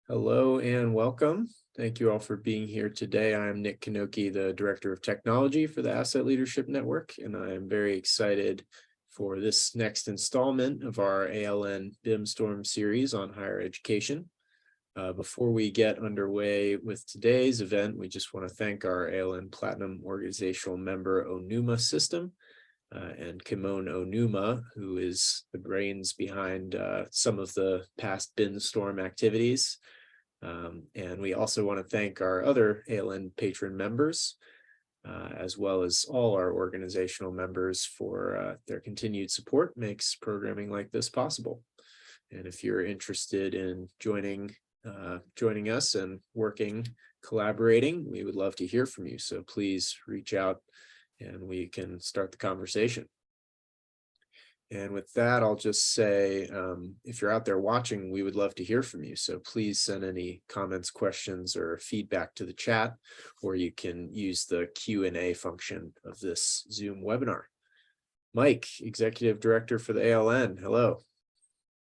Hello and welcome. Thank you all for being here today. I'm Nick Knoke, the Director of Technology for the Asset Leadership Network, and I am very excited for this next installment of our ALN BIMStorm series on higher education. Before we get underway with today's event, we just want to thank our ALN Platinum organizational member Onuma System and Kimon Onuma, who is the brains behind some of the past BIMStorm activities. And we also want to thank our other ALN patron members, as well as all our organizational members for their continued support. Makes programming like this possible. And if you're interested in joining us and collaborating, we would love to hear from you. So please reach out and we can start the conversation. And with that, I'll just say, if you're out there watching, we would love to hear from you. So please send any comments, questions, or feedback to the chat, or you can use the Q&A function of this Zoom webinar. Mike, Executive Director for the ALN, hello.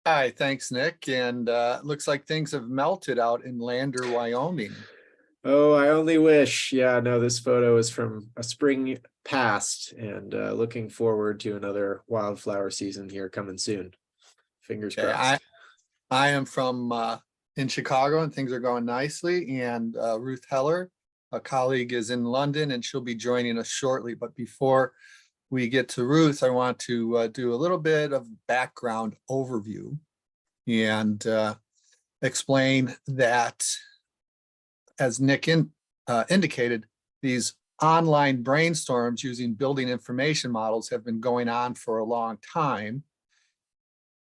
Hi, thanks, Nick. And looks like things have melted out in Lander, Wyoming. Oh, I only wish. Yeah, no, this photo is from a spring past, and looking forward to another wildflower season here coming soon. Fingers crossed. I am from in Chicago, and things are going nicely. And Ruth Heller, a colleague, is in London, and she'll be joining us shortly. But before we get to Ruth, I want to do a little bit of background overview and explain that, as Nick indicated, these online brainstorms using building information models have been going on for a long time,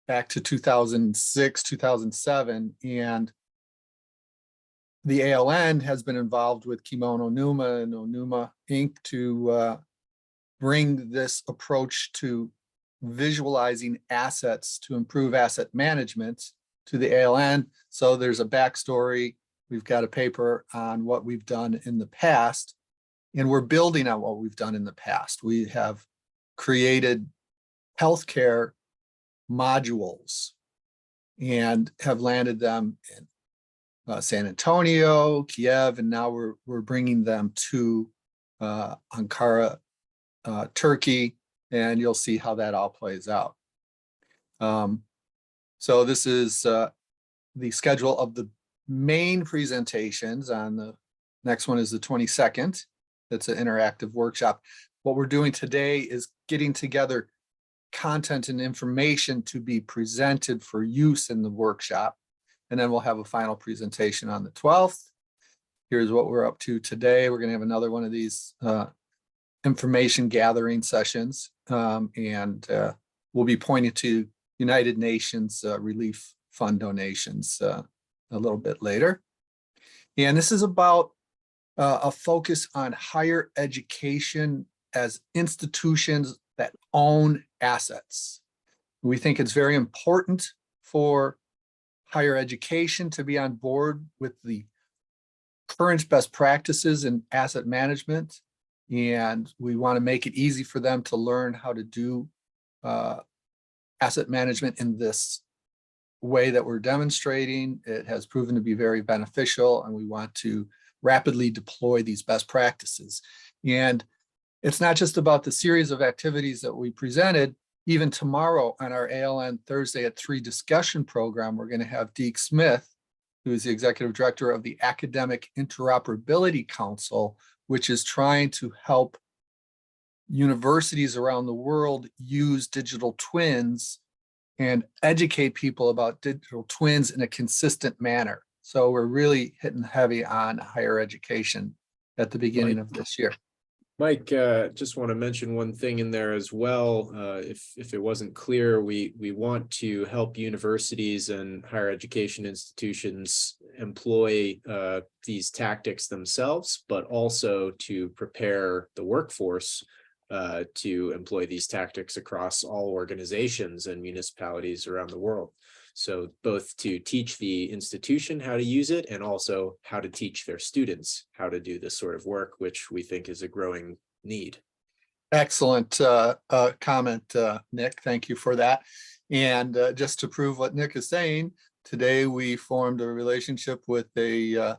back to 2006, 2007. And the ALN has been involved with Kimon Onuma and Onuma Inc. to bring this approach to visualizing assets to improve asset management to the ALN. So there's a backstory. We've got a paper on what we've done in the past, and we're building on what we've done in the past. We have created healthcare modules and have landed them in San Antonio, Kiev, and now we're bringing them to Ankara, Turkey, and you'll see how that all plays out. So this is the schedule of the main presentations. On the next one is the 22nd. That's an interactive workshop. What we're doing today is getting together content and information to be presented for use in the workshop. And then we'll have a final presentation on the 12th. Here's what we're up to today. We're going to have another one of these information gathering sessions, and we'll be pointing to United Nations Relief Fund donations a little bit later. And this is about a focus on higher education as institutions that own assets. We think it's very important for higher education to be on board with the current best practices in asset management. And we want to make it easy for them to learn how to do asset management in this way that we're demonstrating. It has proven to be very beneficial, and we want to rapidly deploy these best practices. And it's not just about the series of activities that we presented. Even tomorrow on our ALN Thursday at 3 discussion program, we're going to have Deke Smith, who is the Executive Director of the Academic Interoperability Council, which is trying to help universities around the world use digital twins and educate people about digital twins in a consistent manner. So we're really hitting heavy on higher education at the beginning of this year. Mike, just want to mention one thing in there as well. If it wasn't clear, we want to help universities and higher education institutions employ these tactics themselves, but also to prepare the workforce to employ these tactics across all organizations and municipalities around the world. So both to teach the institution how to use it and also how to teach their students how to do this sort of work, which we think is a growing need. Excellent comment, Nick. Thank you for that. And just to prove what Nick is saying, today we formed a relationship with a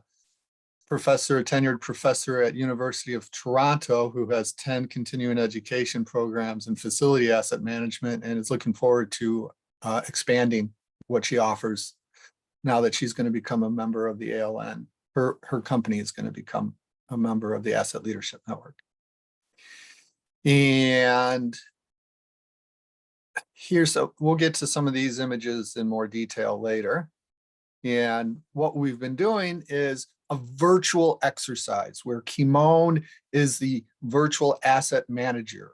professor, a tenured professor at University of Toronto who has 10 continuing education programs in facility asset management and is looking forward to expanding what she offers now that she's going to become a member of the ALN. Her company is going to become a member of the Asset Leadership Network. And we'll get to some of these images in more detail later. And what we've been doing is a virtual exercise where Kimon is the virtual asset manager,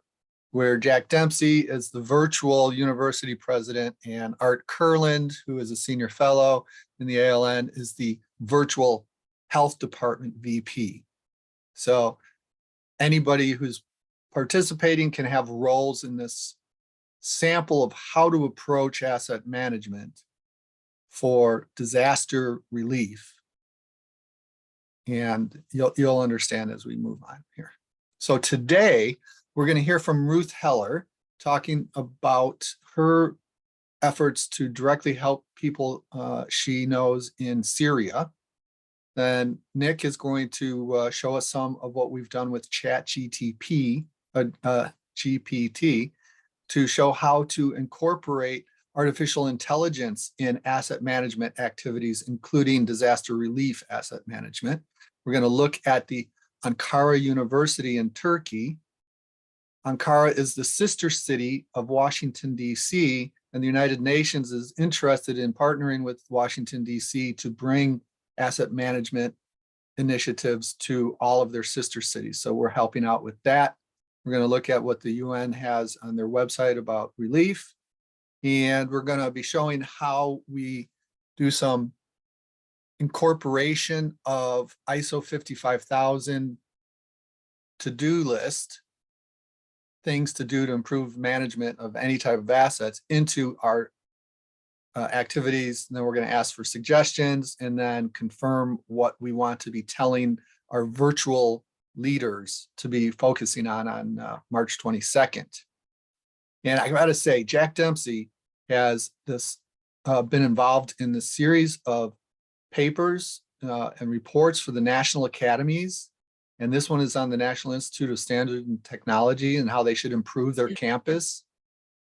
where Jack Dempsey is the virtual university president, and Art Kurland, who is a senior fellow in the ALN, is the virtual health department VP. So anybody who's participating can have roles in this sample of how to approach asset management for disaster relief. And you'll understand as we move on here. So today we're going to hear from Ruth Heller talking about her efforts to directly help people she knows in Syria. Then Nick is going to show us some of what we've done with GPT to show how to incorporate artificial intelligence in asset management activities, including disaster relief asset management. We're going to look at the Ankara University in Turkey. Ankara is the sister city of Washington, D.C., and the United Nations is interested in partnering with Washington, D.C. to bring asset management initiatives to all of their sister cities. So we're helping out with that. We're going to look at what the UN has on their website about relief. And we're going to be showing how we do some incorporation of ISO 55000 to-do list, things to do to improve management of any type of assets into our activities. And then we're going to ask for suggestions and then confirm what we want to be telling our virtual leaders to be focusing on March 22nd. And I got to say, Jack Dempsey has been involved in the series of papers and reports for the national academies. And this one is on the National Institute of Standards and Technology and how they should improve their campus.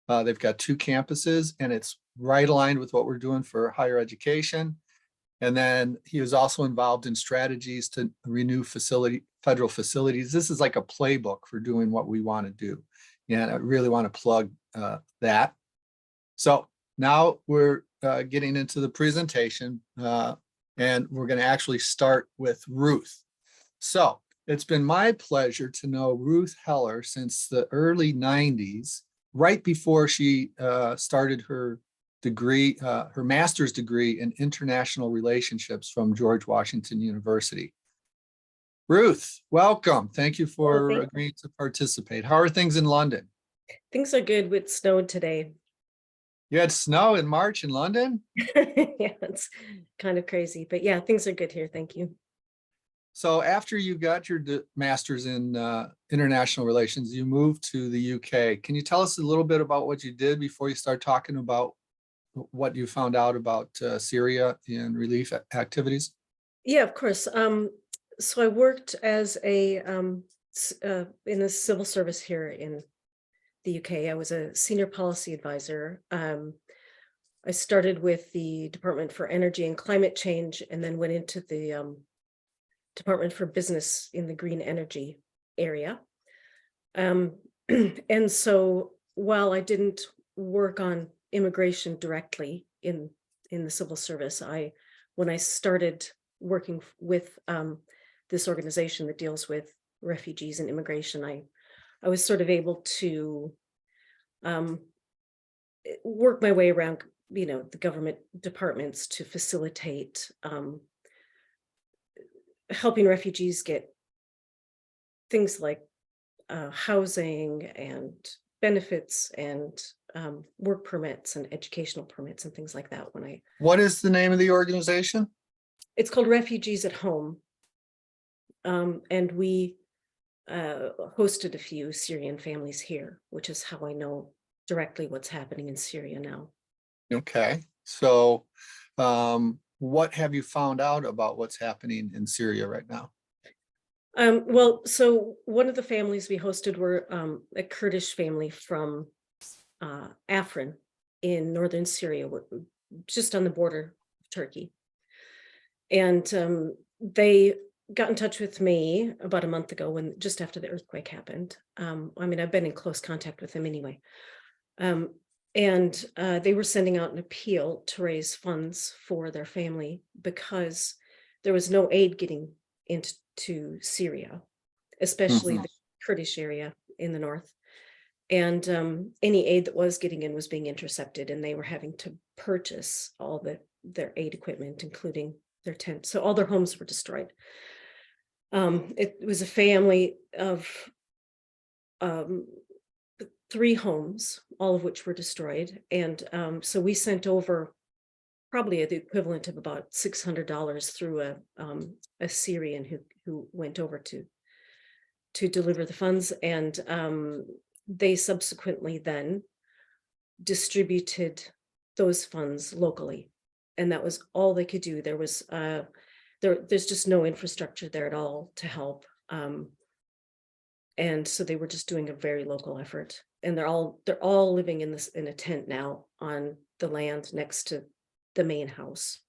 They've got 2 campuses, and it's right aligned with what we're doing for higher education. And then he was also involved in strategies to renew federal facilities. This is like a playbook for doing what we want to do. And I really want to plug that. So now we're getting into the presentation, and we're going to actually start with Ruth. So it's been my pleasure to know Ruth Heller since the early 90s, right before she started her degree, her master's degree in international relationships from George Washington University. Ruth, welcome. Thank you for agreeing to participate. How are things in London? Things are good. With snowed today. You had snow in March in London? Yeah, it's kind of crazy, but yeah, things are good here. Thank you. So after you got your master's in international relations, you moved to the UK. Can you tell us a little bit about what you did before you start talking about what you found out about Syria and relief activities? Yeah, of course. So I worked as a in the civil service here in the UK. I was a senior policy advisor. I started with the Department for Energy and Climate Change, and then went into the Department for Business in the green energy area. And so while I didn't work on immigration directly in the civil service, when I started working with this organization that deals with refugees and immigration, I was sort of able to work my way around, the government departments to facilitate helping refugees get things like housing and benefits and work permits and educational permits and things like that. What is the name of the organization? It's called Refugees at Home. And we hosted a few Syrian families here, which is how I know directly what's happening in Syria now. Okay. So What have you found out about what's happening in Syria right now? Well, so one of the families we hosted were a Kurdish family from Afrin in northern Syria, just on the border of Turkey. And they got in touch with me about a month ago, when just after the earthquake happened. I mean, I've been in close contact with them anyway. And they were sending out an appeal to raise funds for their family because there was no aid getting into Syria, especially the Kurdish area in the north. And any aid that was getting in was being intercepted, and they were having to purchase all their aid equipment, including their tent. So all their homes were destroyed. It was a family of 3 homes, all of which were destroyed. And so we sent over probably the equivalent of about $600 through a Syrian who went over to deliver the funds. And they subsequently then distributed those funds locally. And that was all they could do. There was there's just no infrastructure there at all to help. And so they were just doing a very local effort. And they're all living in a tent now on the land next to the main house.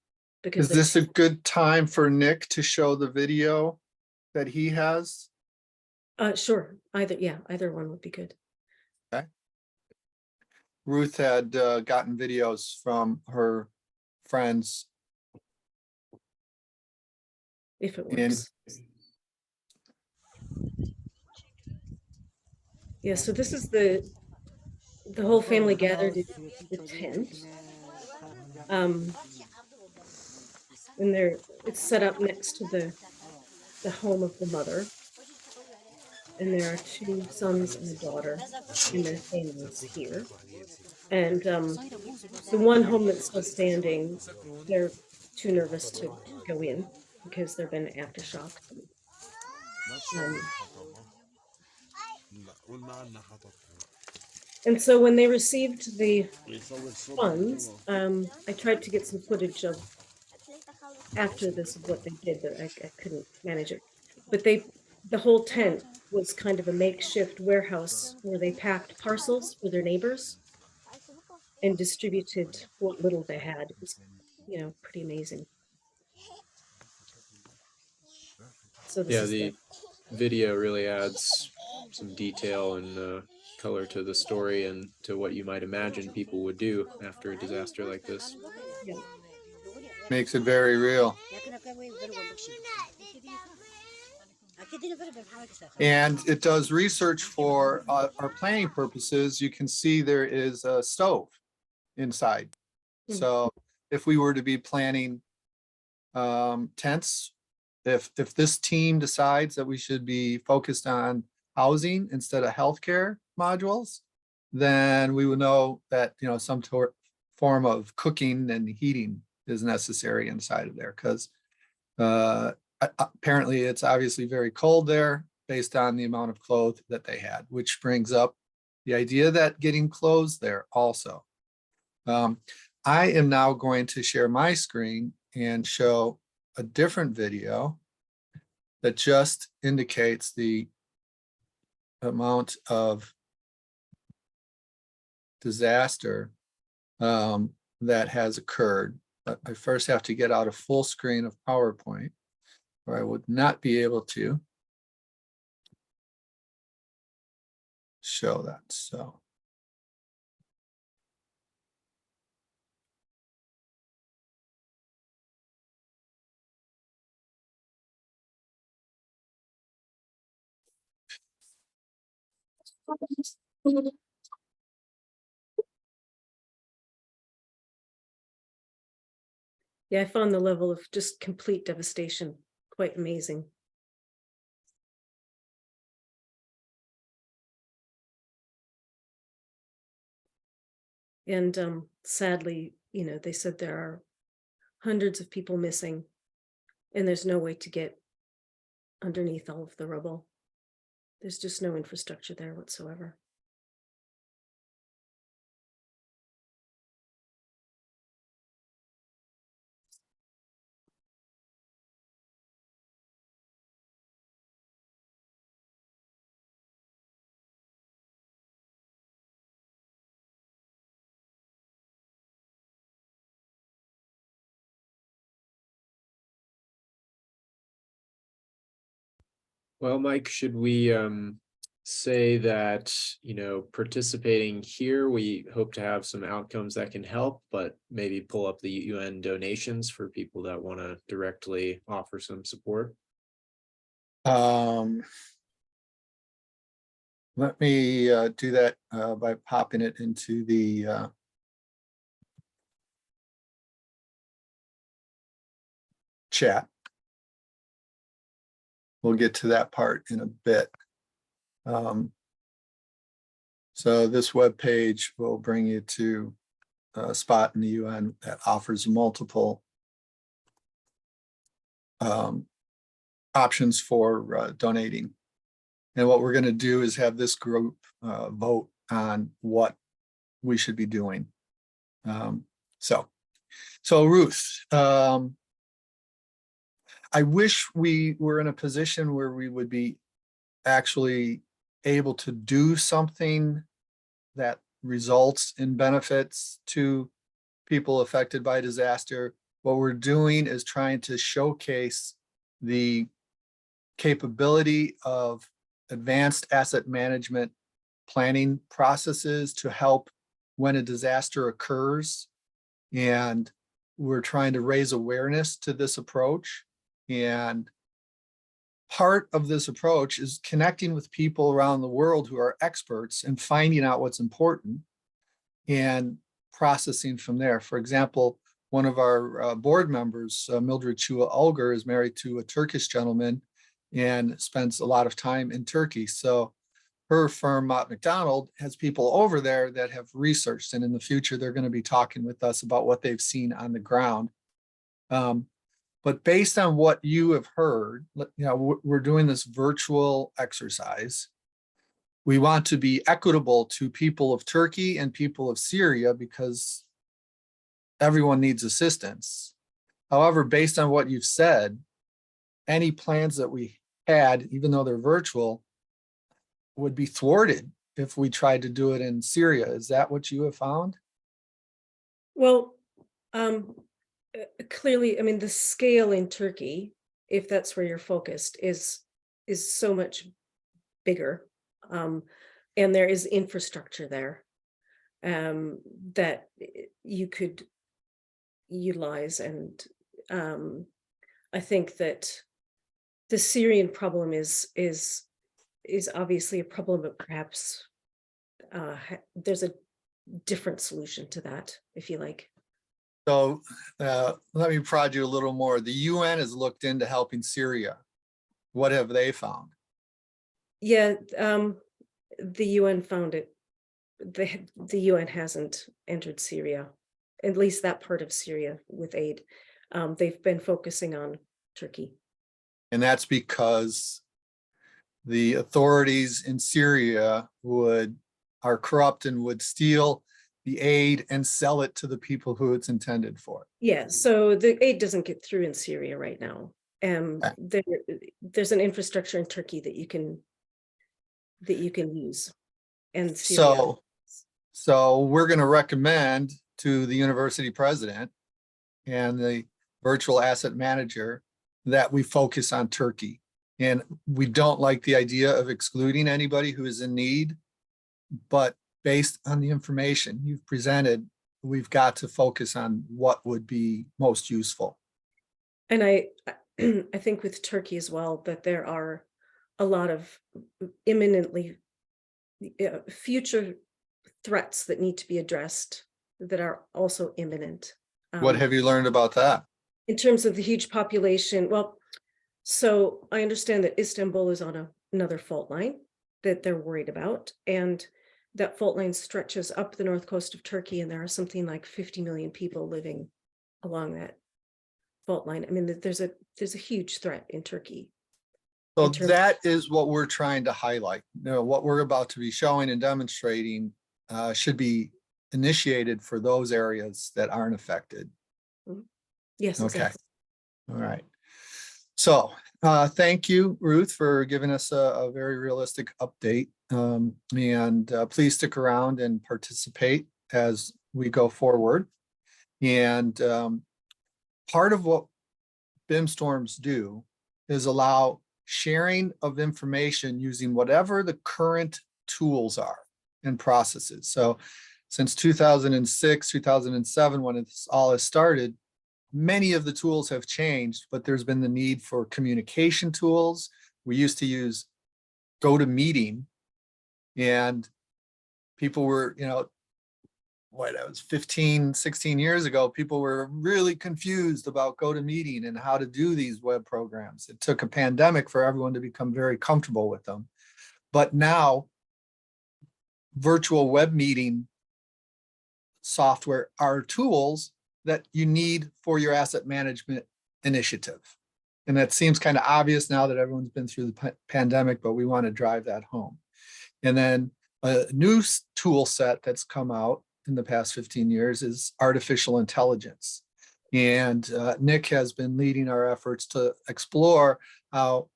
Because Is this a good time for Nick to show the video that he has? Sure, either one would be good. Okay. Ruth had gotten videos from her friends. If it works. Yeah, so this is the whole family gathered in the tent. And it's set up next to the home of the mother. And there are 2 sons and a daughter and their families here. And the one home that's still standing, they're too nervous to go in because there've been aftershock. And so when they received the funds, I tried to get some footage of after this of what they did, but I couldn't manage it. But the whole tent was kind of a makeshift warehouse where they packed parcels for their neighbors and distributed what little they had. It was, pretty amazing. So this is the video really adds some detail and color to the story and to what you might imagine people would do after a disaster like this. Yeah. Makes it very real. And it does research for our planning purposes. You can see there is a stove inside. So if we were to be planning tents, if this team decides that we should be focused on housing instead of healthcare modules, then we would know that some form of cooking and heating is necessary inside of there, because apparently it's obviously very cold there based on the amount of clothes that they had, which brings up the idea that getting clothes there also. I am now going to share my screen and show a different video that just indicates the amount of disaster that has occurred. But I first have to get out a full screen of PowerPoint, or I would not be able to show that. So yeah, I found the level of just complete devastation quite amazing. And sadly, they said there are hundreds of people missing, and there's no way to get underneath all of the rubble. There's just no infrastructure there whatsoever. Well, Mike, should we say that, participating here, we hope to have some outcomes that can help, but maybe pull up the UN donations for people that want to directly offer some support? Let me do that by popping it into the chat. We'll get to that part in a bit. So this web page will bring you to a spot in the UN that offers multiple options for donating. And what we're going to do is have this group vote on what we should be doing. So Ruth, I wish we were in a position where we would be actually able to do something that results in benefits to people affected by disaster. What we're doing is trying to showcase the capability of advanced asset management planning processes to help when a disaster occurs. And we're trying to raise awareness to this approach. And part of this approach is connecting with people around the world who are experts and finding out what's important and processing from there. For example, one of our board members, Mildred Chua Ulger, is married to a Turkish gentleman and spends a lot of time in Turkey. So her firm, Mott McDonald, has people over there that have researched, and in the future, they're going to be talking with us about what they've seen on the ground. But based on what you have heard, we're doing this virtual exercise. We want to be equitable to people of Turkey and people of Syria because everyone needs assistance. However, based on what you've said, any plans that we had, even though they're virtual, would be thwarted if we tried to do it in Syria. Is that what you have found? Well, clearly, I mean, the scale in Turkey, if that's where you're focused, is so much bigger. And there is infrastructure there that you could utilize. And I think that the Syrian problem is obviously a problem, but perhaps there's a different solution to that, if you like. So let me prod you a little more. The UN has looked into helping Syria. What have they found? Yeah, the UN found it. The UN hasn't entered Syria, at least that part of Syria, with aid. They've been focusing on Turkey. And that's because the authorities in Syria are corrupt and would steal the aid and sell it to the people who it's intended for. Yeah, so the aid doesn't get through in Syria right now. There's an infrastructure in Turkey that you can use. And Syria. So we're going to recommend to the university president and the virtual asset manager that we focus on Turkey. And we don't like the idea of excluding anybody who is in need, but based on the information you've presented, we've got to focus on what would be most useful. And I think with Turkey as well, that there are a lot of imminently future threats that need to be addressed that are also imminent. What have you learned about that? In terms of the huge population, well, so I understand that Istanbul is on another fault line that they're worried about, and that fault line stretches up the north coast of Turkey, and there are something like 50 million people living along that fault line. I mean, there's a huge threat in Turkey. So that is what we're trying to highlight. What we're about to be showing and demonstrating should be initiated for those areas that aren't affected. Yes. Okay. Exactly. All right. So thank you, Ruth, for giving us a very realistic update. And please stick around and participate as we go forward. And part of what BIMStorms do is allow sharing of information using whatever the current tools are and processes. So since 2006, 2007, when it's all has started, many of the tools have changed, but there's been the need for communication tools. We used to use GoToMeeting, and people were, that was 15, 16 years ago, people were really confused about GoToMeeting and how to do these web programs. It took a pandemic for everyone to become very comfortable with them. But now, virtual web meeting software are tools that you need for your asset management initiative. And that seems kind of obvious now that everyone's been through the pandemic, but we want to drive that home. And then a new tool set that's come out in the past 15 years is artificial intelligence. And Nick has been leading our efforts to explore how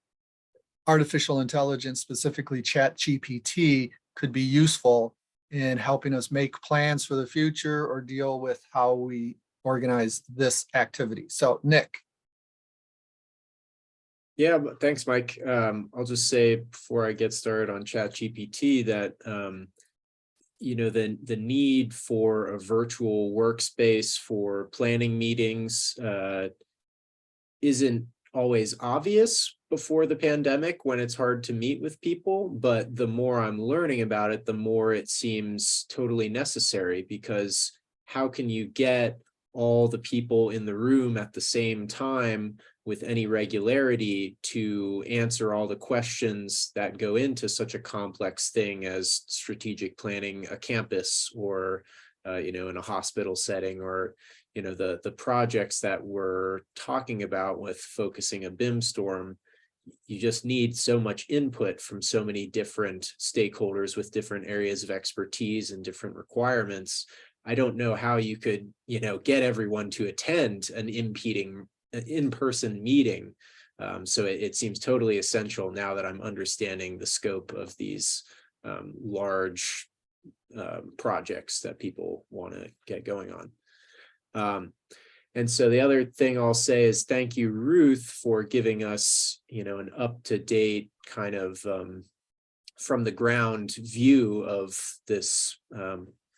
artificial intelligence, specifically ChatGPT, could be useful in helping us make plans for the future or deal with how we organize this activity. So Nick. Yeah, but thanks, Mike. I'll just say before I get started on ChatGPT that the need for a virtual workspace for planning meetings isn't always obvious before the pandemic when it's hard to meet with people, but the more I'm learning about it, the more it seems totally necessary, because how can you get all the people in the room at the same time with any regularity to answer all the questions that go into such a complex thing as strategic planning a campus, or in a hospital setting, or the projects that we're talking about with focusing a BIMStorm. You just need so much input from so many different stakeholders with different areas of expertise and different requirements. I don't know how you could, get everyone to attend an in-person meeting. So it seems totally essential now that I'm understanding the scope of these large projects that people want to get going on. And so the other thing I'll say is thank you, Ruth, for giving us, an up-to-date kind of from the ground view of this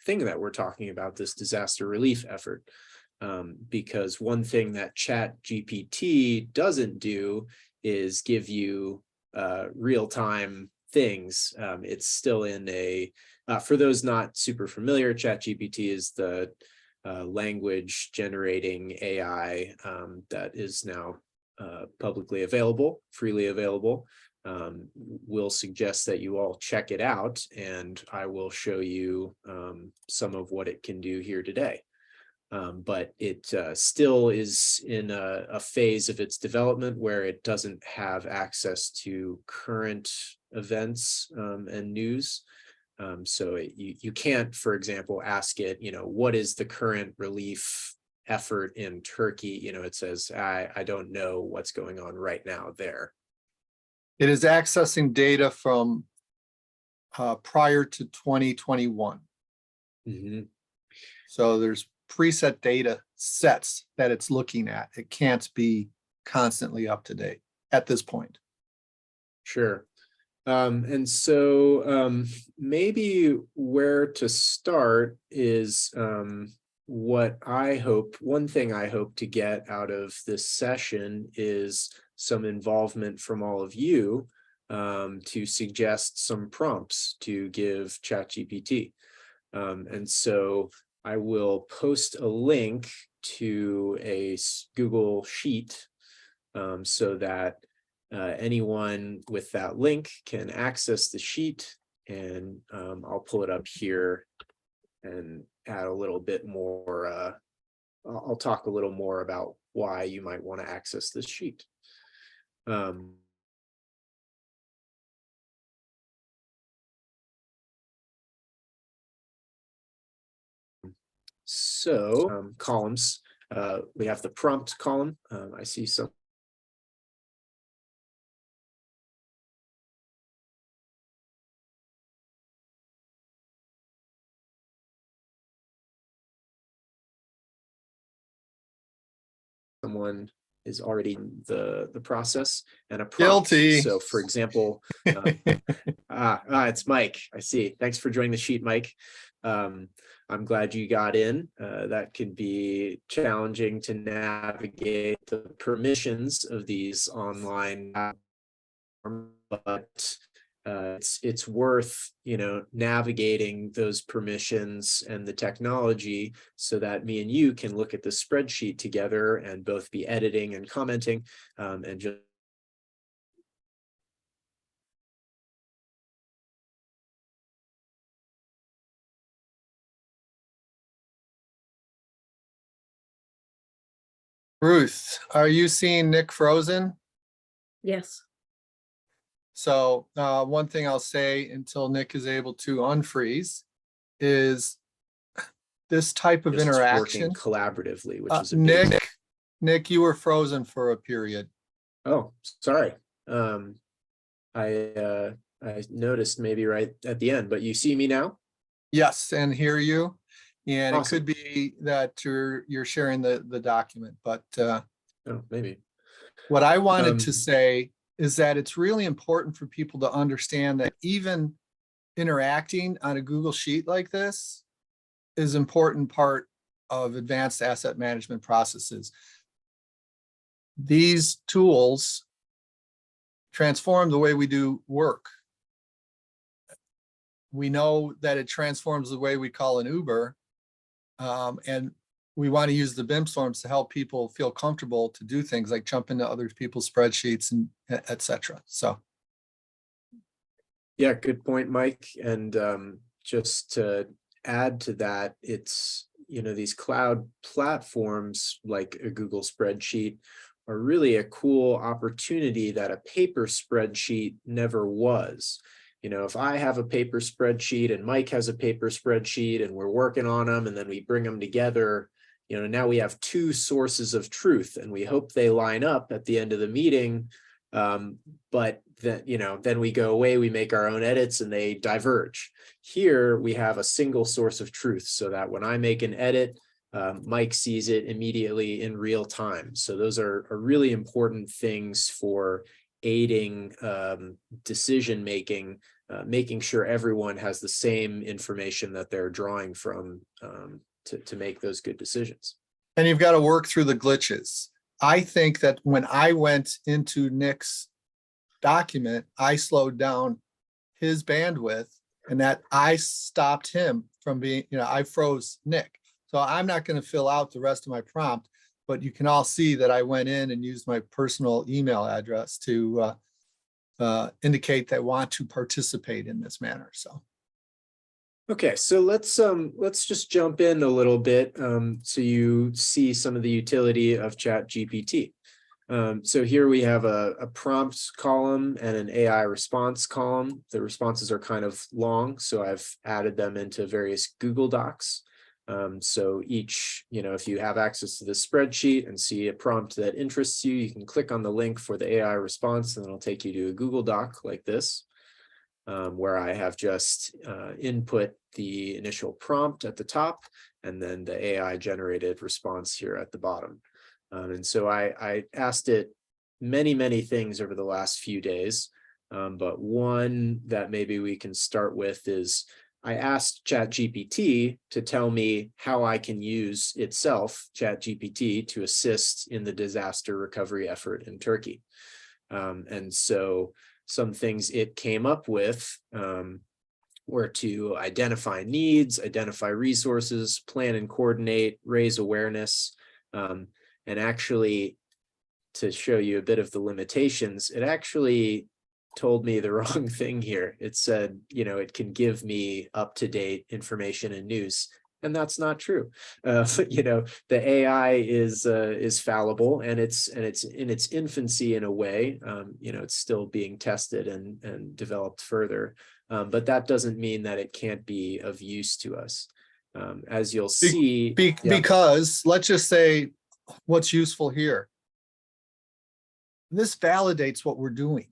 thing that we're talking about, this disaster relief effort. Because one thing that ChatGPT doesn't do is give you real-time things. It's still in for those not super familiar, ChatGPT is the language generating AI that is now publicly available, freely available. We'll suggest that you all check it out, and I will show you some of what it can do here today. But it still is in a phase of its development where it doesn't have access to current events and news. So you can't, for example, ask it, what is the current relief effort in Turkey? It says, I don't know what's going on right now there. It is accessing data from prior to 2021. Mm-hmm. So there's preset data sets that it's looking at. It can't be constantly up to date at this point. Sure. And so maybe where to start is one thing I hope to get out of this session is some involvement from all of you to suggest some prompts to give ChatGPT. And so I will post a link to a Google Sheet so that anyone with that link can access the sheet, and I'll pull it up here and add a little bit more. I'll talk a little more about why you might want to access this sheet. So columns, we have the prompt column. I see some. Someone is already in the process, and a prompt. Guilty. So for example, it's Mike. I see. Thanks for joining the sheet, Mike. I'm glad you got in. That can be challenging to navigate the permissions of these online platforms, but it's worth, navigating those permissions and the technology so that me and you can look at the spreadsheet together and both be editing and commenting, and just Ruth, are you seeing Nick frozen? Yes. So one thing I'll say until Nick is able to unfreeze is this type of working interaction. collaboratively, which is a big... Nick, you were frozen for a period. Oh, sorry. I noticed maybe right at the end, but you see me now? Yes, and hear you. And Awesome. it could be that you're sharing the document, but Oh, maybe. what I wanted to say is that it's really important for people to understand that even interacting on a Google Sheet like this is an important part of advanced asset management processes. These tools transform the way we do work. We know that it transforms the way we call an Uber, and we want to use the BIMStorms to help people feel comfortable to do things like jump into other people's spreadsheets and et cetera. So. Yeah, good point, Mike. And just to add to that, it's, these cloud platforms like a Google spreadsheet are really a cool opportunity that a paper spreadsheet never was. If I have a paper spreadsheet and Mike has a paper spreadsheet and we're working on them and then we bring them together, now we have two sources of truth and we hope they line up at the end of the meeting. But then we go away, we make our own edits and they diverge. Here we have a single source of truth so that when I make an edit, Mike sees it immediately in real time. So those are really important things for aiding decision making, making sure everyone has the same information that they're drawing from to make those good decisions. And you've got to work through the glitches. I think that when I went into Nick's document, I slowed down his bandwidth and that I stopped him from being, I froze Nick. So I'm not going to fill out the rest of my prompt, but you can all see that I went in and used my personal email address to indicate that I want to participate in this manner. So. Okay, so let's just jump in a little bit so you see some of the utility of ChatGPT. So here we have a prompts column and an AI response column. The responses are kind of long, so I've added them into various Google Docs. So each, if you have access to this spreadsheet and see a prompt that interests you, you can click on the link for the AI response and it'll take you to a Google Doc like this, where I have just input the initial prompt at the top and then the AI generated response here at the bottom. And so I asked it many things over the last few days, but one that maybe we can start with is I asked ChatGPT to tell me how I can use itself, ChatGPT, to assist in the disaster recovery effort in Turkey. And so some things it came up with were to identify needs, identify resources, plan and coordinate, raise awareness, and actually, to show you a bit of the limitations, it actually told me the wrong thing here. It said, it can give me up-to-date information and news, and that's not true. The AI is fallible, and it's in its infancy in a way. It's still being tested and developed further, but that doesn't mean that it can't be of use to us. As you'll see, because let's just say what's useful here. This validates what we're doing.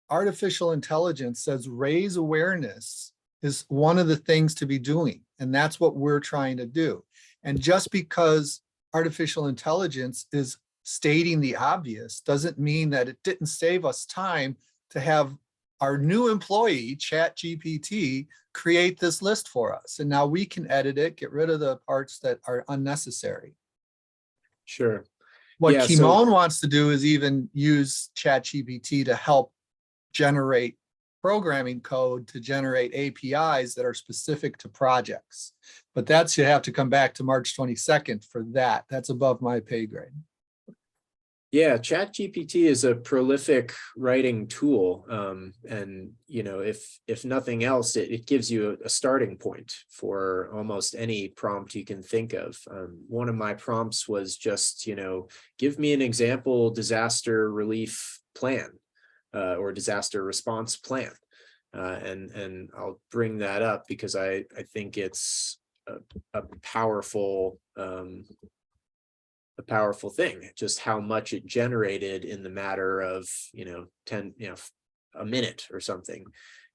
Artificial intelligence says raise awareness is one of the things to be doing, and that's what we're trying to do. And just because artificial intelligence is stating the obvious doesn't mean that it didn't save us time to have our new employee, ChatGPT, create this list for us. And now we can edit it, get rid of the parts that are unnecessary. Sure. What Yeah, Kimon wants to do is even use ChatGPT to help generate programming code to generate APIs that are specific to projects. But that's, you have to come back to March 22nd for that. That's above my pay grade. Yeah, ChatGPT is a prolific writing tool, and if nothing else, it gives you a starting point for almost any prompt you can think of. One of my prompts was just, give me an example disaster relief plan or disaster response plan, and I'll bring that up because I think it's a powerful thing, just how much it generated in the matter of, 10, a minute or something.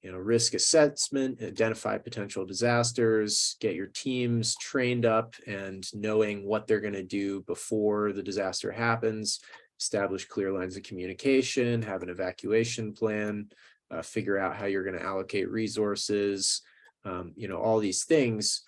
Risk assessment, identify potential disasters, get your teams trained up and knowing what they're going to do before the disaster happens, establish clear lines of communication, have an evacuation plan, figure out how you're going to allocate resources, all these things.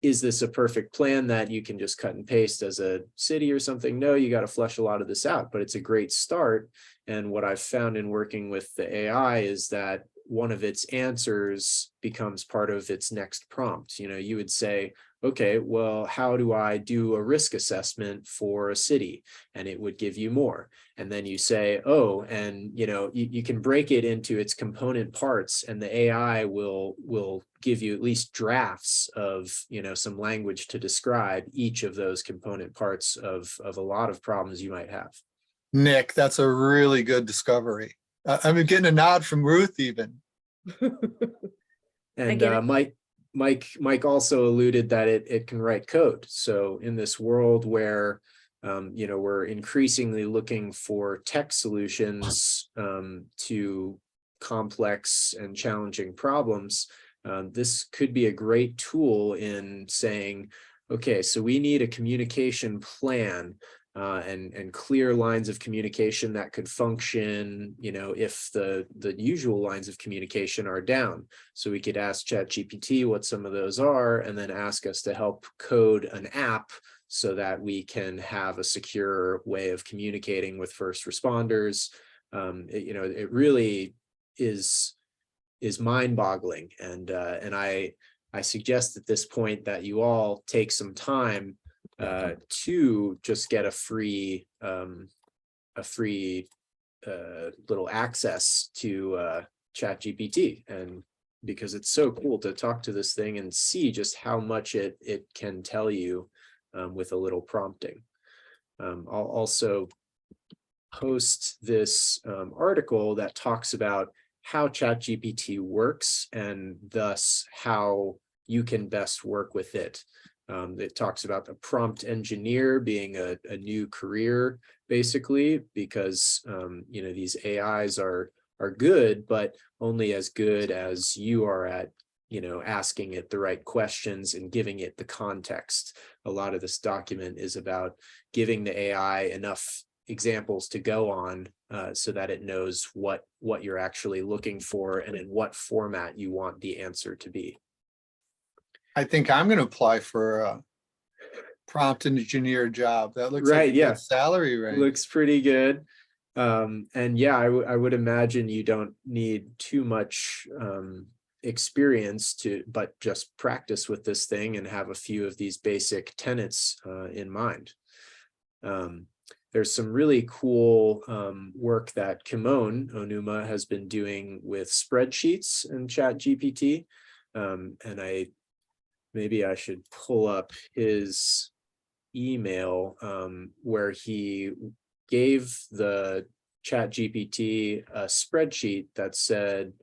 Is this a perfect plan that you can just cut and paste as a city or something? No, you got to flesh a lot of this out, but it's a great start. And what I've found in working with the AI is that one of its answers becomes part of its next prompt. You would say, okay, well, how do I do a risk assessment for a city? And it would give you more. And then you say, oh, and you can break it into its component parts, and the AI will give you at least drafts of some language to describe each of those component parts of a lot of problems you might have. Nick, that's a really good discovery. I'm getting a nod from Ruth even. And Mike also alluded that it can write code. So in this world where we're increasingly looking for tech solutions to complex and challenging problems, this could be a great tool in saying, okay, so we need a communication plan and clear lines of communication that could function, if the usual lines of communication are down. So we could ask ChatGPT what some of those are, and then ask us to help code an app so that we can have a secure way of communicating with first responders. It really is mind-boggling, and I suggest at this point that you all take some time to just get a free little access to ChatGPT, and because it's so cool to talk to this thing and see just how much it can tell you with a little prompting. I'll also post this article that talks about how ChatGPT works and thus how you can best work with it. It talks about the prompt engineer being a new career, basically, because these AIs are good, but only as good as you are at asking it the right questions and giving it the context. A lot of this document is about giving the AI enough examples to go on so that it knows what you're actually looking for and in what format you want the answer to be. I think I'm going to apply for a prompt engineer job. That looks right, like a good salary range. Looks pretty good. And yeah, I would imagine you don't need too much experience but just practice with this thing and have a few of these basic tenets in mind. There's some really cool work that Kimon Onuma has been doing with spreadsheets and ChatGPT. And maybe I should pull up his email where he gave the ChatGPT a spreadsheet that said,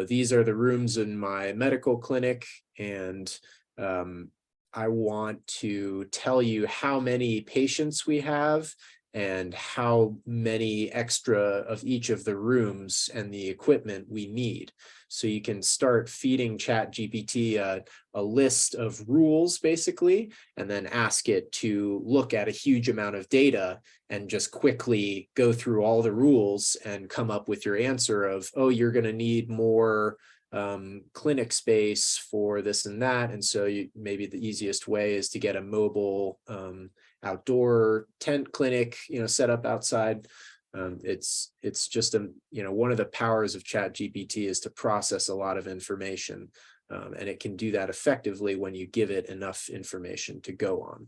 these are the rooms in my medical clinic, and I want to tell you how many patients we have and how many extra of each of the rooms and the equipment we need. So you can start feeding ChatGPT a list of rules basically, and then ask it to look at a huge amount of data and just quickly go through all the rules and come up with your answer of, oh, you're going to need more clinic space for this and that. And so maybe the easiest way is to get a mobile outdoor tent clinic, set up outside. It's just one of the powers of ChatGPT is to process a lot of information, and it can do that effectively when you give it enough information to go on.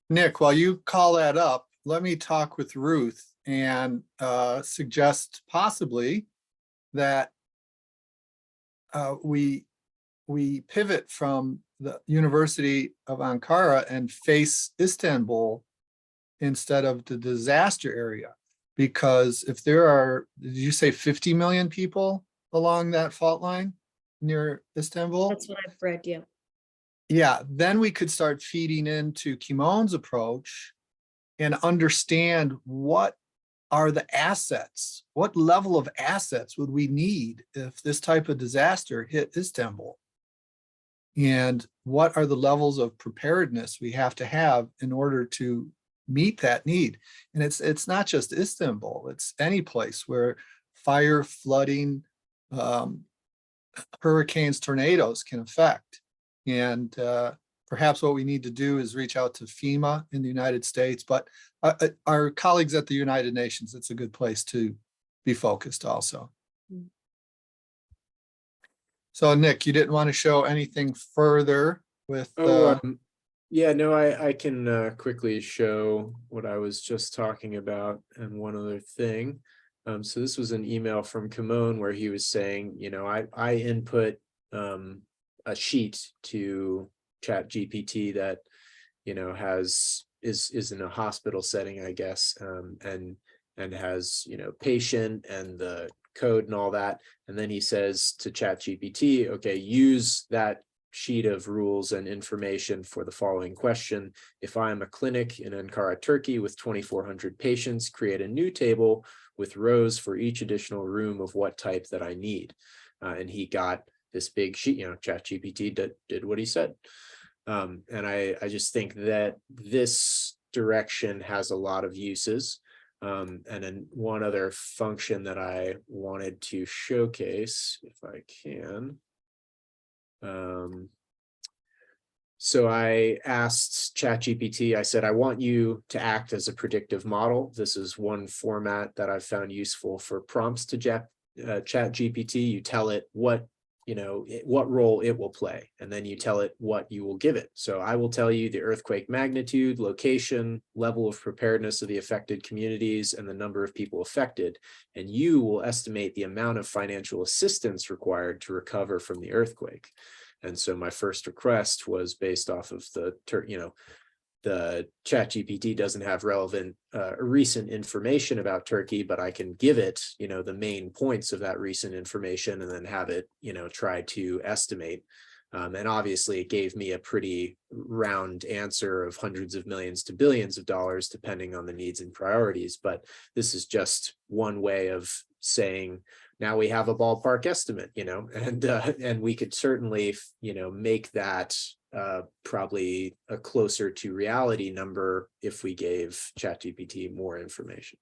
Nick, while you call that up, let me talk with Ruth and suggest possibly that we pivot from the University of Ankara and face Istanbul instead of the disaster area. Because if there are, did you say 50 million people along that fault line near Istanbul? That's what I've read, yeah. Yeah, then we could start feeding into Kimon's approach and understand what are the assets, what level of assets would we need if this type of disaster hit Istanbul? And what are the levels of preparedness we have to have in order to meet that need? And it's not just Istanbul, it's any place where fire, flooding, hurricanes, tornadoes can affect. And perhaps what we need to do is reach out to FEMA in the United States, but our colleagues at the United Nations, it's a good place to be focused also. So Nick, you didn't want to show anything further with yeah, no, I can quickly show what I was just talking about and one other thing. So this was an email from Kimon where he was saying, I input a sheet to ChatGPT that is in a hospital setting, I guess, and has patient and the code and all that. And then he says to ChatGPT, okay, use that sheet of rules and information for the following question. If I am a clinic in Ankara, Turkey with 2,400 patients, create a new table with rows for each additional room of what type that I need. And he got this big sheet, ChatGPT did what he said. And I just think that this direction has a lot of uses. And then one other function that I wanted to showcase, if I can. So I asked ChatGPT, I said, I want you to act as a predictive model. This is one format that I've found useful for prompts to ChatGPT. You tell it what role it will play, and then you tell it what you will give it. So I will tell you the earthquake magnitude, location, level of preparedness of the affected communities, and the number of people affected. And you will estimate the amount of financial assistance required to recover from the earthquake. And so my first request was based off of the ChatGPT doesn't have relevant recent information about Turkey, but I can give it, the main points of that recent information and then have it, try to estimate. And obviously it gave me a pretty round answer of hundreds of millions to billions of dollars, depending on the needs and priorities. But this is just one way of saying, now we have a ballpark estimate, and we could certainly, make that probably a closer to reality number if we gave ChatGPT more information.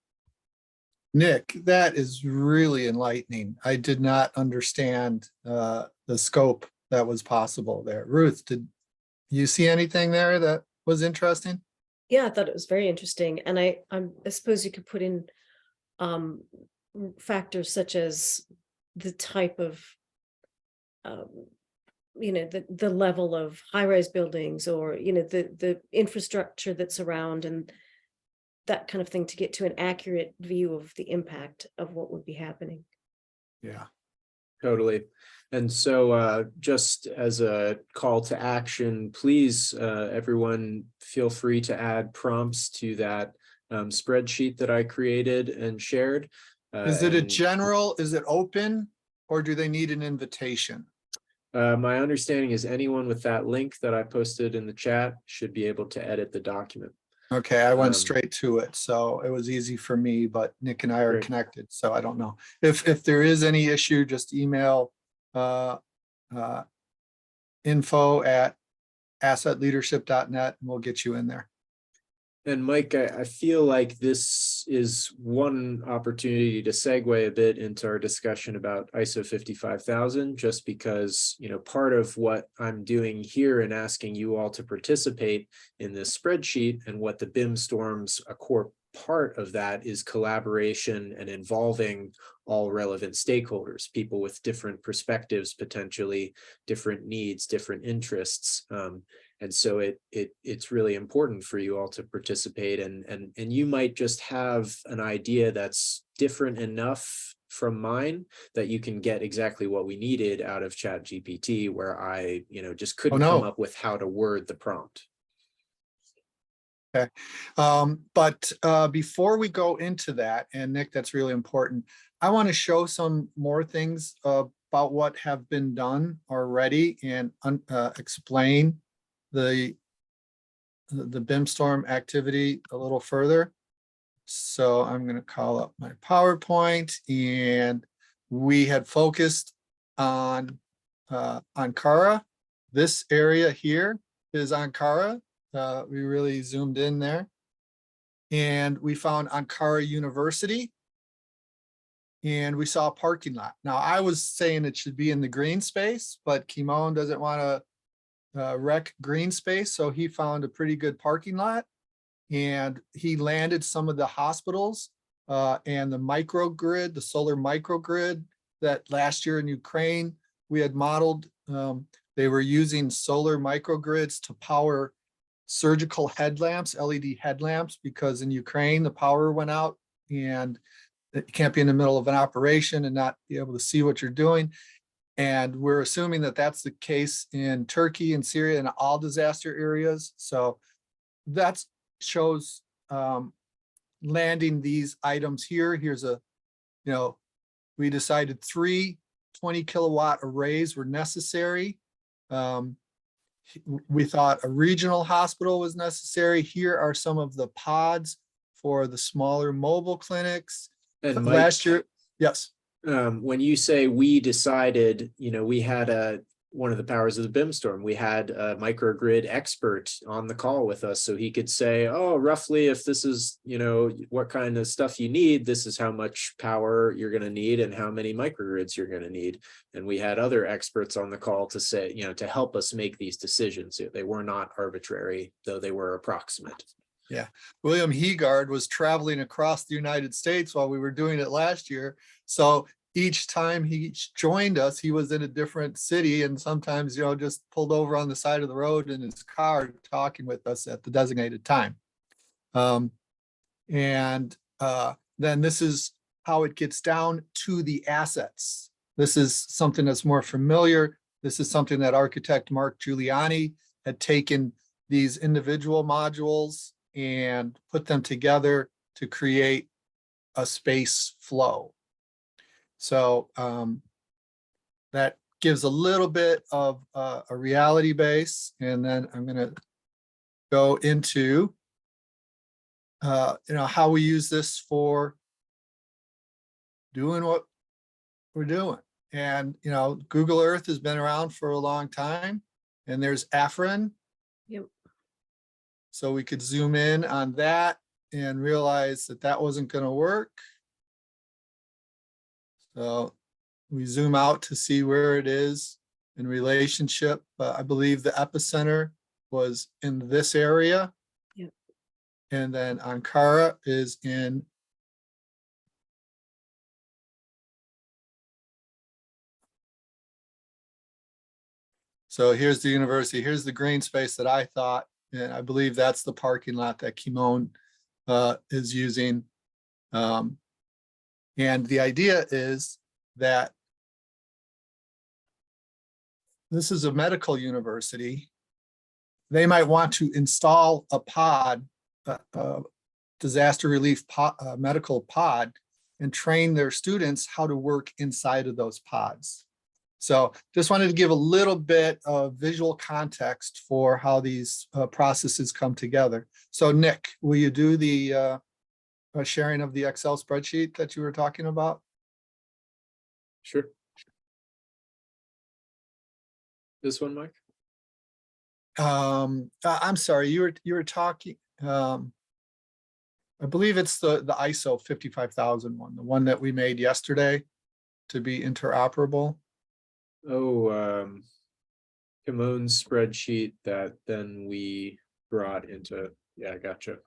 Nick, that is really enlightening. I did not understand the scope that was possible there. Ruth, did you see anything there that was interesting? Yeah, I thought it was very interesting. And I suppose you could put in factors such as the type of the level of high-rise buildings, or the infrastructure that's around, and that kind of thing, to get to an accurate view of the impact of what would be happening. Yeah, totally. And so just as a call to action, please, everyone, feel free to add prompts to that spreadsheet that I created and shared. is it a general, is it open, or do they need an invitation? My understanding is anyone with that link that I posted in the chat should be able to edit the document. Okay, I went Um, straight to it, so it was easy for me, but Nick and I are Great. connected, so I don't know. If there is any issue, just email uh, uh, info@assetleadership.net and we'll get you in there. And Mike, I feel like this is one opportunity to segue a bit into our discussion about ISO 55000, just because, part of what I'm doing here and asking you all to participate in this spreadsheet, and what the BIMStorm's a core part of that is collaboration and involving all relevant stakeholders, people with different perspectives, potentially different needs, different interests. And so it's really important for you all to participate, and you might just have an idea that's different enough from mine that you can get exactly what we needed out of ChatGPT, where I, just couldn't come no. up with how to word the prompt. Okay. But before we go into that, and Nick, that's really important, I want to show some more things about what have been done already and explain the BIMStorm activity a little further. So I'm going to call up my PowerPoint, and we had focused on Ankara. This area here is Ankara. We really zoomed in there, and we found Ankara University, and we saw a parking lot. Now I was saying it should be in the green space, but Kimon doesn't want to wreck green space, so he found a pretty good parking lot, and he landed some of the hospitals and the microgrid, the solar microgrid that last year in Ukraine we had modeled. They were using solar microgrids to power surgical headlamps, LED headlamps, because in Ukraine the power went out and you can't be in the middle of an operation and not be able to see what you're doing. And we're assuming that that's the case in Turkey and Syria and all disaster areas. So that shows landing these items here. Here's we decided 3 20-kilowatt arrays were necessary. We thought a regional hospital was necessary. Here are some of the pods for the smaller mobile clinics. And Mike, last year, yes. When you say we decided, we had one of the powers of the BIMStorm. We had a microgrid expert on the call with us, so he could say, oh, roughly, if this is, what kind of stuff you need, this is how much power you're going to need and how many microgrids you're going to need. And we had other experts on the call to say, to help us make these decisions. They were not arbitrary, though they were approximate. Yeah, William Heegard was traveling across the United States while we were doing it last year. So each time he joined us, he was in a different city, and sometimes, just pulled over on the side of the road in his car talking with us at the designated time. Then this is how it gets down to the assets. This is something that's more familiar. This is something that architect Mark Giuliani had taken these individual modules and put them together to create a space flow. So that gives a little bit of a reality base. And then I'm going to go into how we use this for doing what we're doing. And Google Earth has been around for a long time, and there's Afrin. Yep. So we could zoom in on that and realize that that wasn't going to work. So we zoom out to see where it is in relationship. I believe the epicenter was in this area. Yep. And then Ankara is in so here's the university. Here's the green space that I thought. And I believe that's the parking lot that Kimon is using. And the idea is that this is a medical university. They might want to install a pod, disaster relief medical pod, and train their students how to work inside of those pods. So just wanted to give a little bit of visual context for how these processes come together. So Nick, will you do the sharing of the Excel spreadsheet that you were talking about? Sure. This one, Mike? I'm sorry, you were talking, I believe it's the ISO 55000 one, the one that we made yesterday to be interoperable. Oh, Timon's spreadsheet that then we brought into, yeah, gotcha.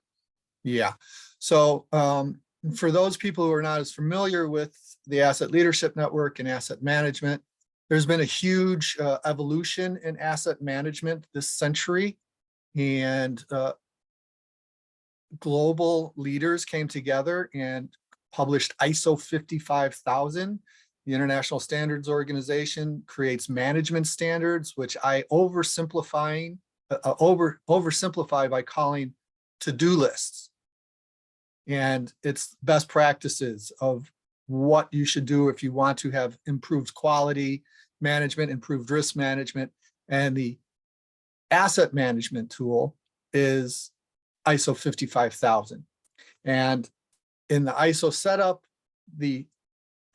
Yeah. So for those people who are not as familiar with the Asset Leadership Network and asset management, there's been a huge evolution in asset management this century, and global leaders came together and published ISO 55000. The International Standards Organization creates management standards, which I oversimplify by calling to-do lists. And it's best practices of what you should do if you want to have improved quality management, improved risk management. And the asset management tool is ISO 55000. And in the ISO setup, the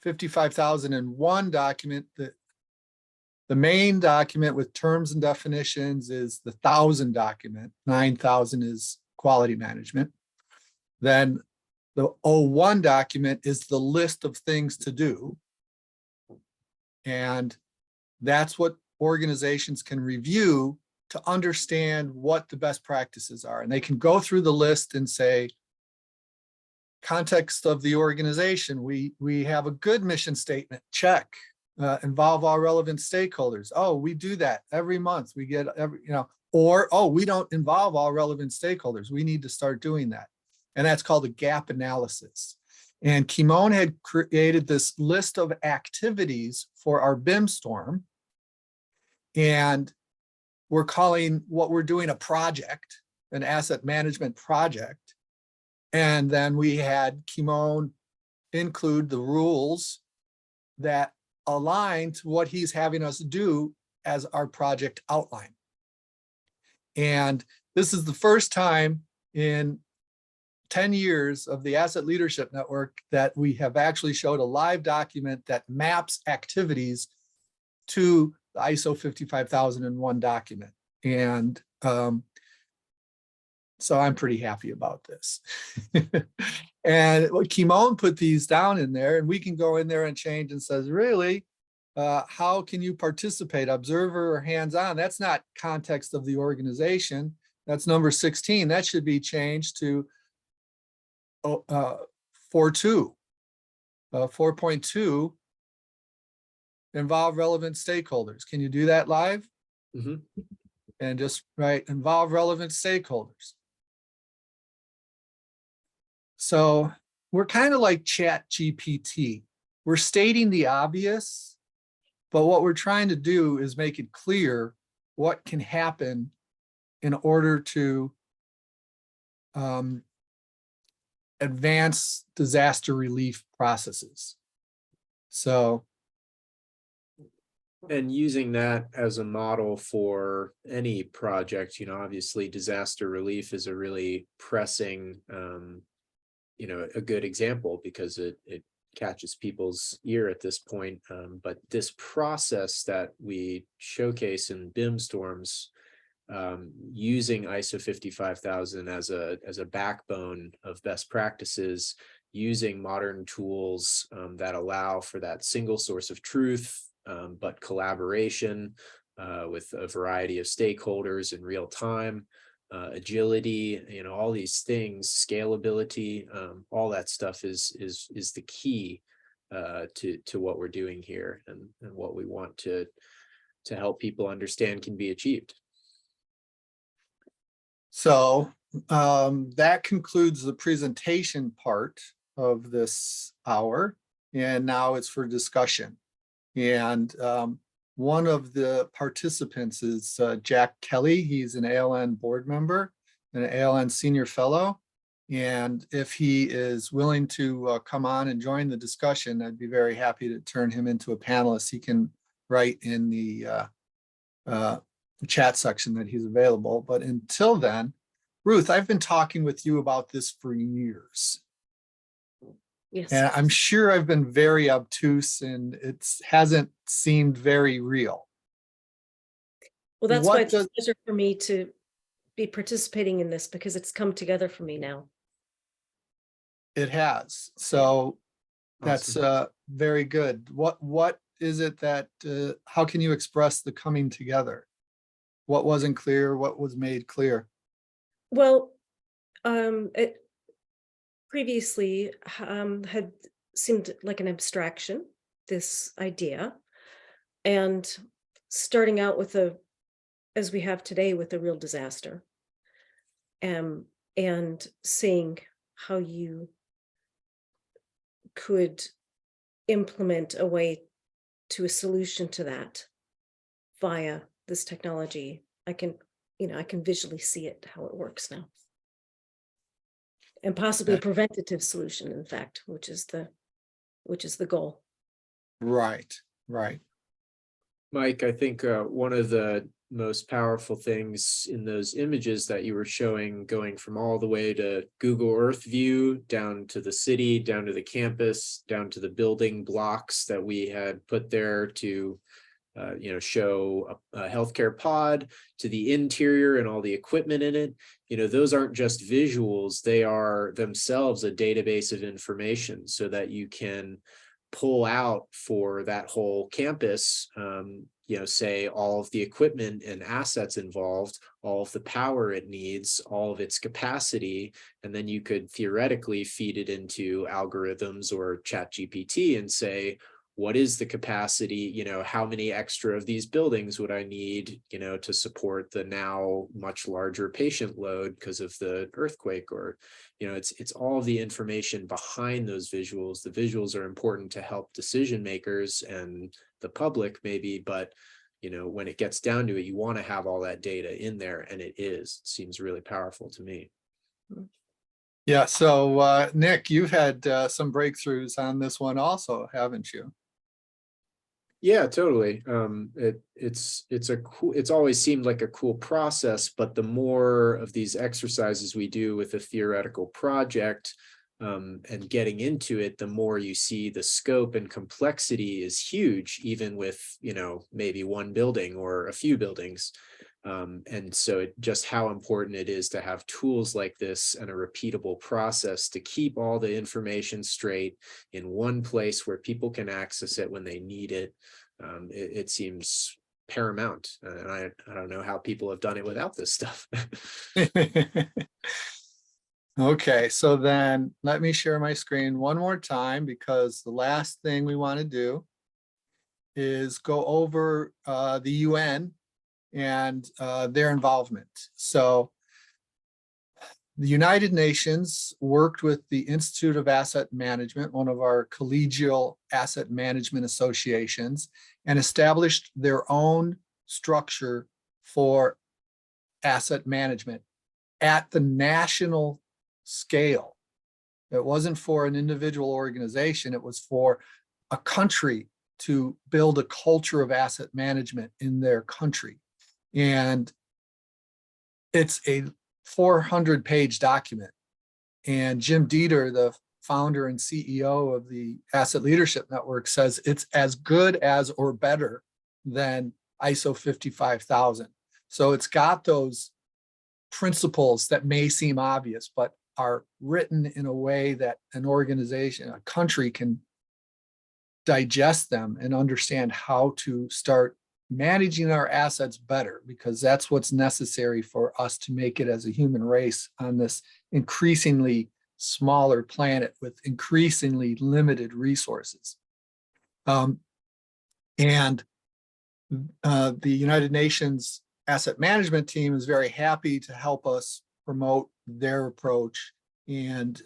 55001 document, the main document with terms and definitions is the 1000 document. 9000 is quality management. Then the 01 document is the list of things to do. And that's what organizations can review to understand what the best practices are. And they can go through the list and say, context of the organization, we have a good mission statement, check. Involve all relevant stakeholders. Oh, we do that every month. We get every, or, oh, we don't involve all relevant stakeholders. We need to start doing that. And that's called a gap analysis. And Kimon had created this list of activities for our BIMStorm. And we're calling what we're doing a project, an asset management project. And then we had Kimon include the rules that align to what he's having us do as our project outline. And this is the first time in 10 years of the Asset Leadership Network that we have actually showed a live document that maps activities to the ISO 55001 document. And so I'm pretty happy about this. And Kimon put these down in there, and we can go in there and change and says, really, how can you participate, observer or hands-on? That's not context of the organization. That's number 16. That should be changed to 4.2. 4.2, involve relevant stakeholders. Can you do that live? Mm-hmm. And just write involve relevant stakeholders. So we're kind of like Chat GPT. We're stating the obvious, but what we're trying to do is make it clear what can happen in order to advance disaster relief processes. So, and using that as a model for any project, obviously disaster relief is a really pressing, a good example because it catches people's ear at this point. But this process that we showcase in BIMStorms, using ISO 55000 as a backbone of best practices, using modern tools that allow for that single source of truth, but collaboration with a variety of stakeholders in real time, agility, all these things, scalability, all that stuff is the key to what we're doing here and what we want to help people understand can be achieved. So that concludes the presentation part of this hour, and now it's for discussion. And one of the participants is Jack Kelly. He's an ALN board member, an ALN senior fellow. And if he is willing to come on and join the discussion, I'd be very happy to turn him into a panelist. He can right in the chat section that he's available. But until then, Ruth, I've been talking with you about this for years. Yes. And I'm sure I've been very obtuse and it hasn't seemed very real. Well, that's why What it's a does pleasure for me to be participating in this, because it's come together for me now. it has? So that's Awesome. very good. What is it that how can you express the coming together? What wasn't clear? What was made clear? Well, it previously had seemed like an abstraction, this idea, and starting out with as we have today, with a real disaster, and seeing how you could implement a way to a solution to that via this technology. I can visually see it, how it works now. And possibly a preventative solution, in fact, which is the goal. Right, right. Mike, I think one of the most powerful things in those images that you were showing, going from all the way to Google Earth view, down to the city, down to the campus, down to the building blocks that we had put there to show a healthcare pod, to the interior and all the equipment in it. Those aren't just visuals, they are themselves a database of information, so that you can pull out for that whole campus, say all of the equipment and assets involved, all of the power it needs, all of its capacity, and then you could theoretically feed it into algorithms or ChatGPT and say, what is the capacity, how many extra of these buildings would I need, to support the now much larger patient load because of the earthquake? Or, it's all of the information behind those visuals. The visuals are important to help decision makers and the public maybe, but when it gets down to it, you want to have all that data in there, and it seems really powerful to me. Yeah, so Nick, you've had some breakthroughs on this one also, haven't you? Yeah, totally. It's always seemed like a cool process, but the more of these exercises we do with a theoretical project, and getting into it, the more you see the scope and complexity is huge, even with, maybe one building or a few buildings. And so just how important it is to have tools like this and a repeatable process to keep all the information straight in one place where people can access it when they need it. It seems paramount, and I don't know how people have done it without this stuff. Okay, so then let me share my screen one more time, because the last thing we want to do is go over the UN and their involvement. So the United Nations worked with the Institute of Asset Management, one of our collegial asset management associations, and established their own structure for asset management at the national scale. It wasn't for an individual organization, it was for a country to build a culture of asset management in their country. And it's a 400-page document. And Jim Dieter, the founder and CEO of the Asset Leadership Network, says it's as good as or better than ISO 55000. So it's got those principles that may seem obvious, but are written in a way that an organization, a country, can digest them and understand how to start managing our assets better, because that's what's necessary for us to make it as a human race on this increasingly smaller planet with increasingly limited resources. And the United Nations Asset Management team is very happy to help us promote their approach and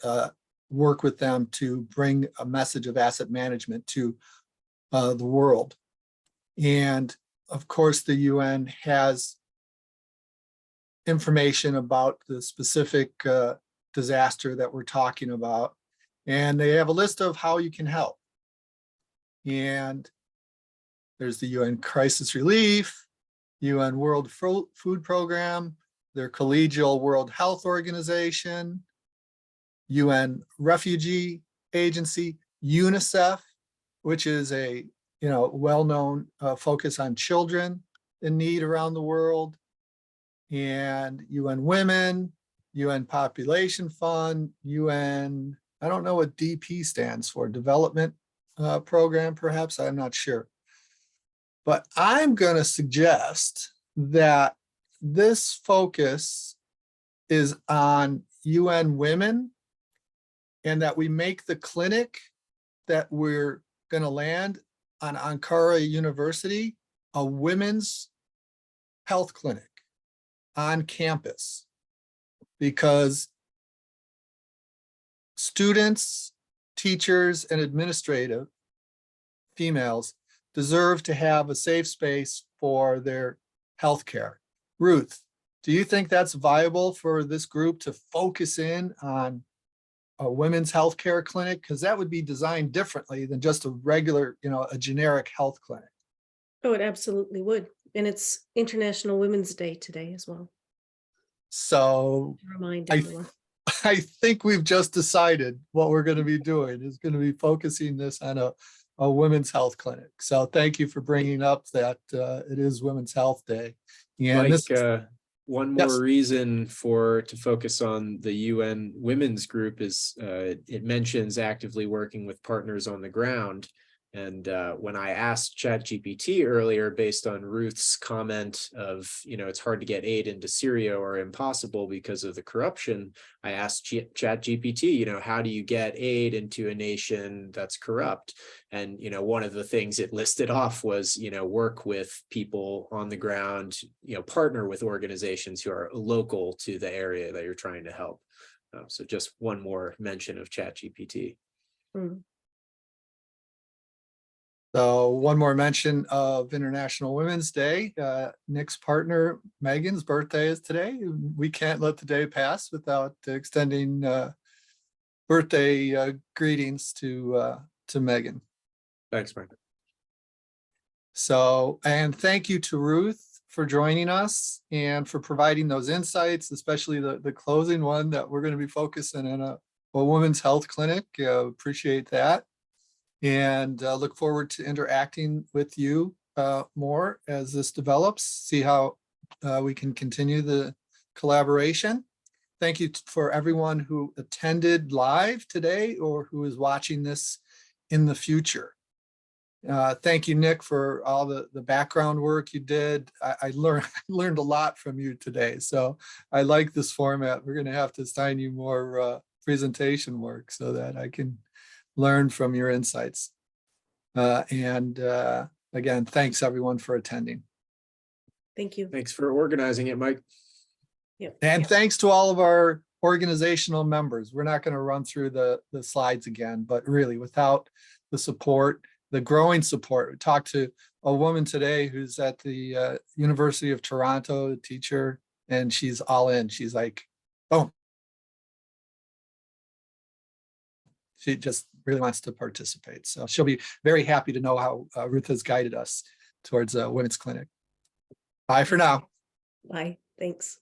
work with them to bring a message of asset management to the world. And of course, the UN has information about the specific disaster that we're talking about, and they have a list of how you can help. And There's the UN Crisis Relief, UN World Food Program, their Collegial World Health Organization, UN Refugee Agency, UNICEF, which is a well-known focus on children in need around the world, and UN Women, UN Population Fund, UN, I don't know what DP stands for, Development Program, perhaps, I'm not sure. But I'm going to suggest that this focus is on UN Women, and that we make the clinic that we're going to land on Ankara University a women's health clinic on campus, because students, teachers, and administrative females deserve to have a safe space for their healthcare. Ruth, do you think that's viable for this group to focus in on a women's healthcare clinic? Because that would be designed differently than just a regular, a generic health clinic. Oh, it absolutely would. And it's International Women's Day today as well. So To remind I everyone. I think we've just decided what we're going to be doing is going to be focusing this on a women's health clinic. So thank you for bringing up that it is Women's Health Day. And Mike, this, one yes. more reason to focus on the UN Women's Group is it mentions actively working with partners on the ground. And when I asked ChatGPT earlier, based on Ruth's comment of, it's hard to get aid into Syria or impossible because of the corruption, I asked ChatGPT, how do you get aid into a nation that's corrupt? And, one of the things it listed off was, work with people on the ground, partner with organizations who are local to the area that you're trying to help. So just one more mention of ChatGPT. Mm. So one more mention of International Women's Day. Nick's partner, Megan's birthday is today. We can't let the day pass without extending birthday greetings to Megan. Thanks, Mike. So, and thank you to Ruth for joining us and for providing those insights, especially the closing one that we're going to be focusing on a women's health clinic. Appreciate that. And look forward to interacting with you more as this develops, see how we can continue the collaboration. Thank you for everyone who attended live today or who is watching this in the future. Thank you, Nick, for all the background work you did. I learned a lot from you today, so I like this format. We're going to have to assign you more presentation work so that I can learn from your insights. And again, thanks everyone for attending. Thank you. Thanks for organizing it, Mike. Yep. And thanks to all of our organizational members. We're not going to run through the slides again, but really without the support, the growing support. We talked to a woman today who's at the University of Toronto, a teacher, and she's all in. She's like, boom. She just really wants to participate. So she'll be very happy to know how Ruth has guided us towards a women's clinic. Bye for now. Bye. Thanks.